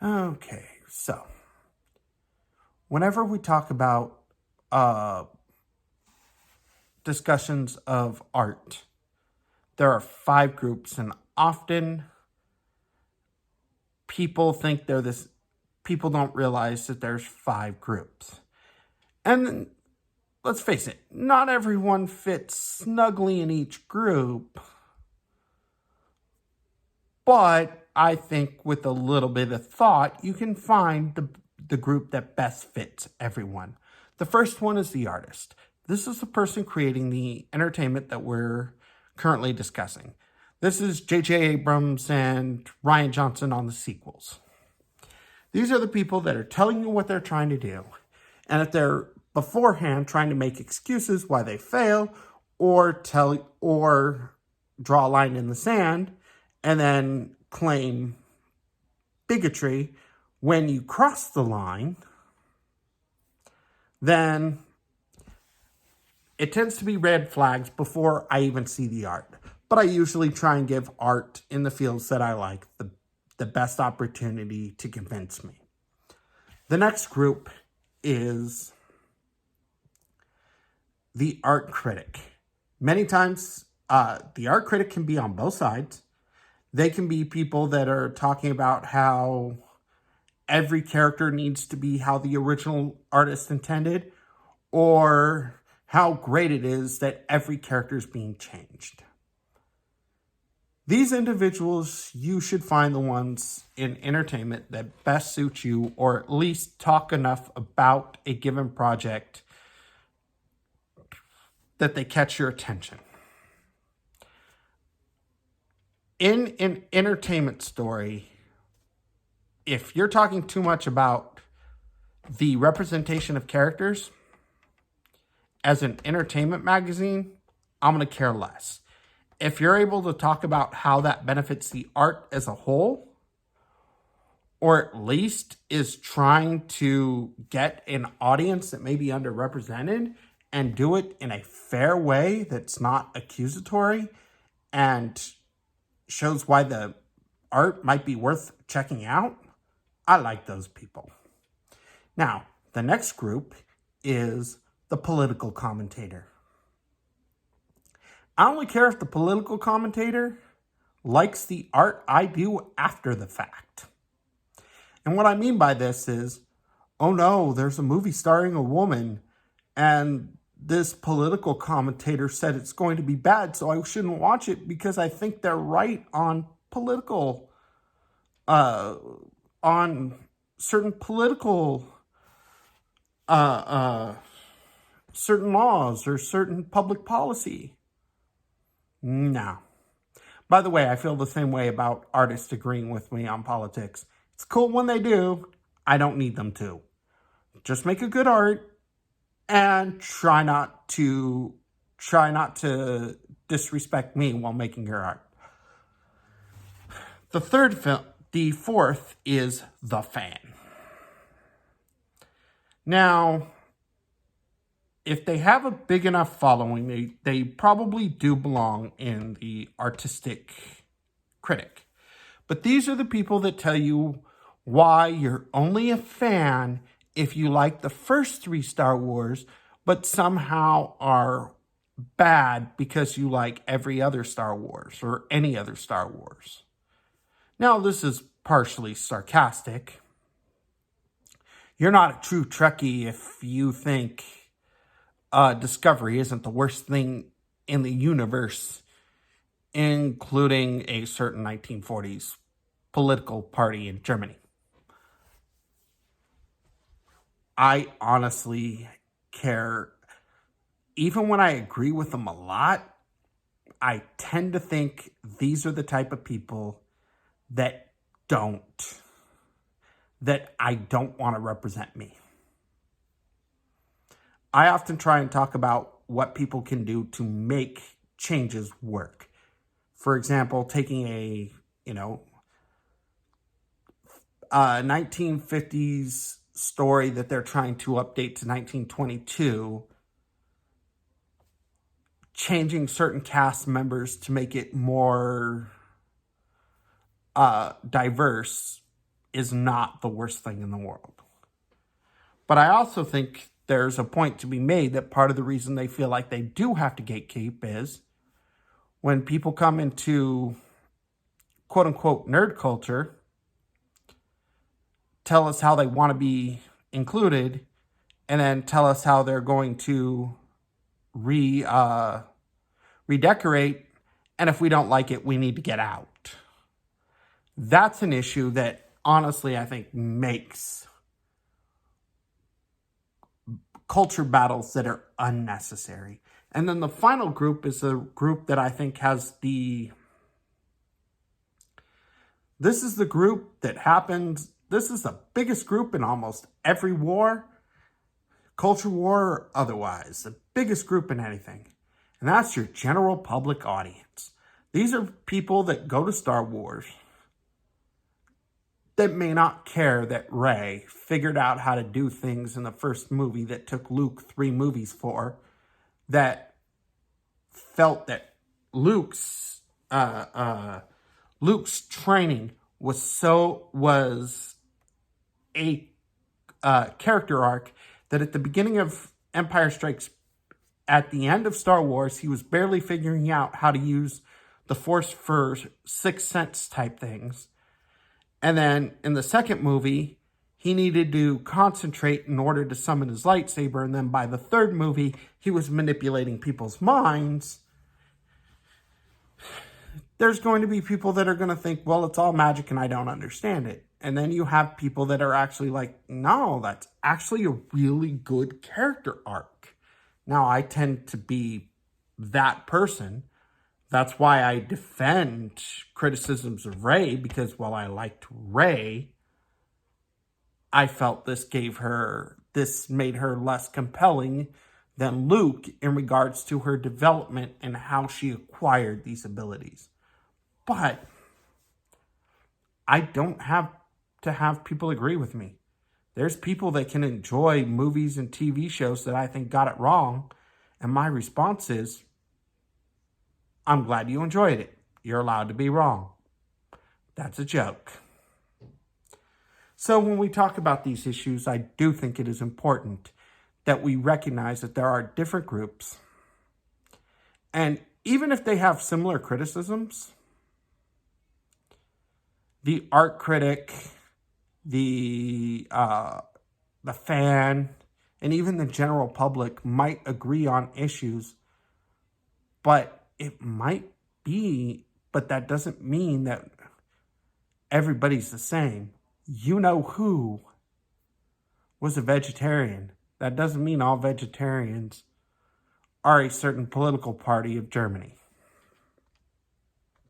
Okay, so whenever we talk about uh, discussions of art, there are 5 groups, and often people think they're this. People don't realize that there's 5 groups, and let's face it, not everyone fits snugly in each group. But I think with a little bit of thought, you can find the group that best fits everyone. The first one is the artist. This is the person creating the entertainment that we're currently discussing. This is J.J. Abrams and Rian Johnson on the sequels. These are the people that are telling you what they're trying to do. And if they're beforehand trying to make excuses why they fail, or draw a line in the sand, and then claim bigotry when you cross the line, then it tends to be red flags before I even see the art. But I usually try and give art in the fields that I like the best opportunity to convince me. The next group is the art critic. Many times, the art critic can be on both sides. They can be people that are talking about how every character needs to be how the original artist intended, or how great it is that every character is being changed. These individuals, you should find the ones in entertainment that best suit you, or at least talk enough about a given project that they catch your attention. In an entertainment story, if you're talking too much about the representation of characters as an entertainment magazine, I'm going to care less. If you're able to talk about how that benefits the art as a whole, or at least is trying to get an audience that may be underrepresented and do it in a fair way that's not accusatory and shows why the art might be worth checking out, I like those people. Now, the next group is the political commentator. I only care if the political commentator likes the art I do after the fact. And what I mean by this is, oh no, there's a movie starring a woman, and this political commentator said it's going to be bad, so I shouldn't watch it because I think they're right on certain political certain laws or certain public policy. No. By the way, I feel the same way about artists agreeing with me on politics. It's cool when they do. I don't need them to. Just make a good art and try not to disrespect me while making your art. The fourth is the fan. Now, if they have a big enough following, they probably do belong in the artistic critic. But these are the people that tell you why you're only a fan if you like the first 3 Star Wars, but somehow are bad because you like every other Star Wars or any other Star Wars. Now, this is partially sarcastic. You're not a true Trekkie if you think Discovery isn't the worst thing in the universe, including a certain 1940s political party in Germany. I honestly care. Even when I agree with them a lot, I tend to think these are the type of people that I don't want to represent me. I often try and talk about what people can do to make changes work. For example, taking a 1950s story that they're trying to update to 1922, changing certain cast members to make it more diverse is not the worst thing in the world. But I also think there's a point to be made that part of the reason they feel like they do have to gatekeep is when people come into quote-unquote nerd culture, tell us how they want to be included, and then tell us how they're going to redecorate, and if we don't like it, we need to get out. That's an issue that, honestly, I think makes culture battles that are unnecessary. And then the final group is a group that I think has this is the group that happens, this is the biggest group in almost every war, culture war or otherwise, the biggest group in anything. And that's your general public audience. These are people that go to Star Wars that may not care that Rey figured out how to do things in the first movie that took Luke 3 movies for, that felt that Luke's training was a character arc that at the beginning of Empire Strikes, at the end of Star Wars, he was barely figuring out how to use the Force for Sixth Sense type things. And then in the second movie, he needed to concentrate in order to summon his lightsaber. And then by the third movie, he was manipulating people's minds. There's going to be people that are going to think, well, it's all magic and I don't understand it. And then you have people that are actually like, no, that's actually a really good character arc. Now, I tend to be that person. That's why I defend criticisms of Rey, because while I liked Rey, I felt this made her less compelling than Luke in regards to her development and how she acquired these abilities. But I don't have to have people agree with me. There's people that can enjoy movies and TV shows that I think got it wrong, and my response is, I'm glad you enjoyed it. You're allowed to be wrong. That's a joke. So when we talk about these issues, I do think it is important that we recognize that there are different groups. And even if they have similar criticisms, the art critic, the fan, and even the general public might agree on issues, but that doesn't mean that everybody's the same. You know who was a vegetarian. That doesn't mean all vegetarians are a certain political party of Germany.